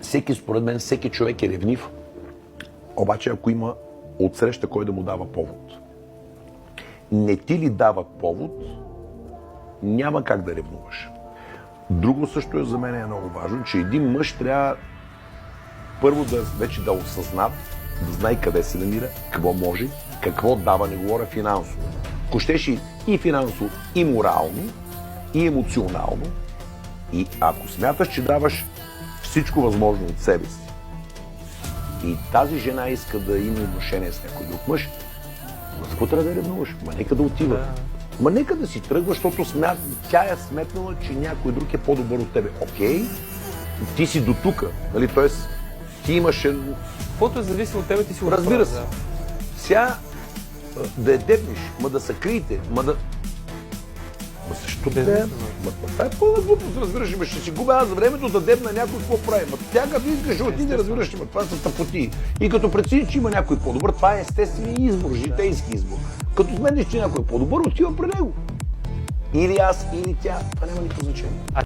Според мен, всеки човек е ревнив, обаче ако има отсреща кой да му дава повод. Не ти ли дават повод, няма как да ревнуваш. Друго също за мен е много важно, че един мъж трябва първо вече да осъзнат, да знае къде се намира, какво може, какво дава, не говоря финансово. Ако щеш и финансово, и морално, и емоционално. И ако смяташ, че даваш всичко възможно от себе си и тази жена иска да има отношение с някой друг мъж, за какво трябва да ревнуваш? Нека да отива. Нека да си тръгва, защото тя е сметнала, че някой друг е по-добър от тебе. Окей, ти си до тука, нали? Тоест, ти имаш... Каквото е зависимо от тебе, ти си го разбира се. Сега да я дебнеш, да се криете, защо да? Това е пълна глупост, разбираш, ще си губя аз времето да дебна някой какво прави. Тя като искаш, отиде, разбираш, това са тъпоти. И като прецениш, че има някой по-добър, това е естествен избор, житейски избор. Като сметнеш, че някой е по-добър, отива при него. Или аз, или тя, това няма никакво значение.